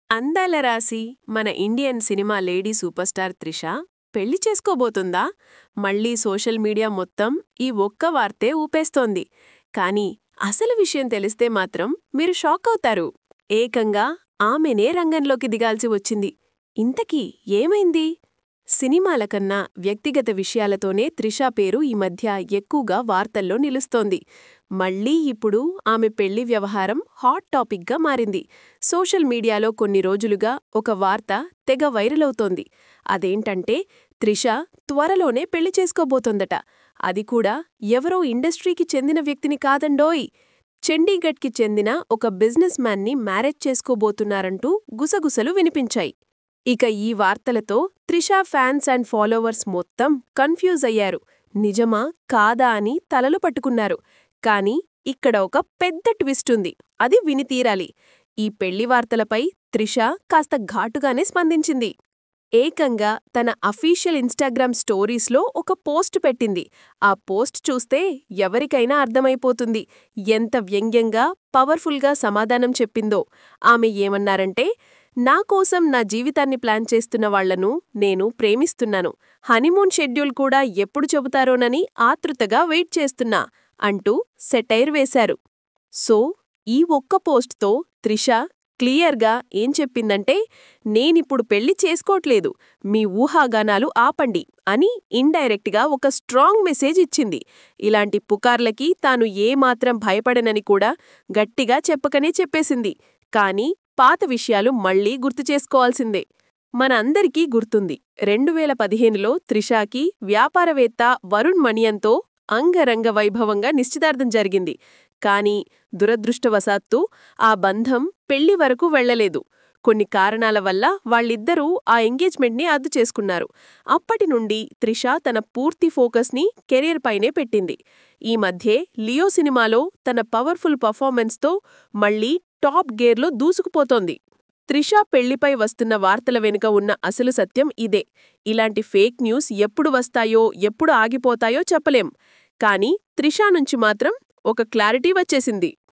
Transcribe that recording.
అందాల రాశి మన Indian cinema lady super star Trisha పెళ్లి చేసుకోబోతుందా? మళ్ళీ సోషల్ మీడియా మొత్తం ఈ ఒక్క వార్తే ఊపేస్తోంది. కానీ అసలు విషయం తెలిస్తే మాత్రం మీరు షాక్ అవుతారు. ఏకంగా ఆమెనే రంగంలోకి దిగాల్సి వచ్చింది. ఇంతకీ ఏమైంది? సినిమాల కన్నా వ్యక్తిగత విషయాలతోనే త్రిష పేరు ఈ మధ్య ఎక్కువగా వార్తల్లో నిలుస్తోంది. మళ్ళీ ఇప్పుడు ఆమె పెళ్లి వ్యవహారం హాట్ టాపిక్గా మారింది. సోషల్ మీడియాలో కొన్ని రోజులుగా ఒక వార్త తెగ వైరల్ అవుతోంది. అదేంటంటే త్రిష త్వరలోనే పెళ్లి చేసుకోబోతోందట. అది కూడా ఎవరో ఇండస్ట్రీకి చెందిన వ్యక్తిని కాదండోయ్, చండీగఢ్కి చెందిన ఒక బిజినెస్ మ్యాన్ని మ్యారేజ్ చేసుకోబోతున్నారంటూ గుసగుసలు వినిపించాయి. ఇక ఈ వార్తలతో త్రిష ఫ్యాన్స్ అండ్ ఫాలోవర్స్ మొత్తం కన్ఫ్యూజ్ అయ్యారు. నిజమా కాదా అని తలలు పట్టుకున్నారు. కానీ ఇక్కడ ఒక పెద్ద ట్విస్ట్ ఉంది. అది విని తీరాలి. ఈ పెళ్లి వార్తలపై త్రిష కాస్త ఘాటుగానే స్పందించింది. ఏకంగా తన అఫీషియల్ ఇన్స్టాగ్రామ్ స్టోరీస్లో ఒక పోస్ట్ పెట్టింది. ఆ పోస్ట్ చూస్తే ఎవరికైనా అర్థమైపోతుంది ఎంత వ్యంగ్యంగా, పవర్ఫుల్గా సమాధానం చెప్పిందో. ఆమె ఏమన్నారంటే, నా కోసం నా జీవితాన్ని ప్లాన్ చేస్తున్న వాళ్లను నేను ప్రేమిస్తున్నాను. హనీమూన్ షెడ్యూల్ కూడా ఎప్పుడు చెబుతారోనని ఆతృతగా వెయిట్ చేస్తున్నా అంటూ సెటైర్ వేశారు. సో ఈ ఒక్క పోస్ట్తో త్రిష క్లియర్గా ఏం చెప్పిందంటే, నేనిప్పుడు పెళ్లి చేసుకోవట్లేదు, మీ ఊహాగానాలు ఆపండి అని ఇండైరెక్ట్గా ఒక స్ట్రాంగ్ మెసేజ్ ఇచ్చింది. ఇలాంటి పుకార్లకి తాను ఏమాత్రం భయపడనని కూడా గట్టిగా చెప్పకనే చెప్పేసింది. కానీ పాత విషయాలు మళ్లీ గుర్తు చేసుకోవాల్సిందే. మన అందరికీ గుర్తుంది, 2015లో త్రిషాకి వ్యాపారవేత్త వరుణ్ మణియన్తో అంగరంగ వైభవంగా నిశ్చితార్థం జరిగింది. కానీ దురదృష్టవశాత్తు ఆ బంధం పెళ్లి వరకు వెళ్లలేదు. కొన్ని కారణాల వల్ల వాళ్ళిద్దరూ ఆ ఎంగేజ్మెంట్ని రద్దు చేసుకున్నారు. అప్పటి నుండి త్రిష తన పూర్తి ఫోకస్ని కెరీర్ పైనే పెట్టింది. ఈ మధ్యే లియో సినిమాలో తన పవర్ఫుల్ పర్ఫార్మెన్స్తో మళ్లీ టాప్ గేర్లో దూసుకుపోతోంది. త్రిష పెళ్లిపై వస్తున్న వార్తల వెనుక ఉన్న అసలు సత్యం ఇదే. ఇలాంటి ఫేక్ న్యూస్ ఎప్పుడు వస్తాయో, ఎప్పుడు ఆగిపోతాయో చెప్పలేం. కానీ త్రిష నుంచి మాత్రం ఒక క్లారిటీ వచ్చేసింది.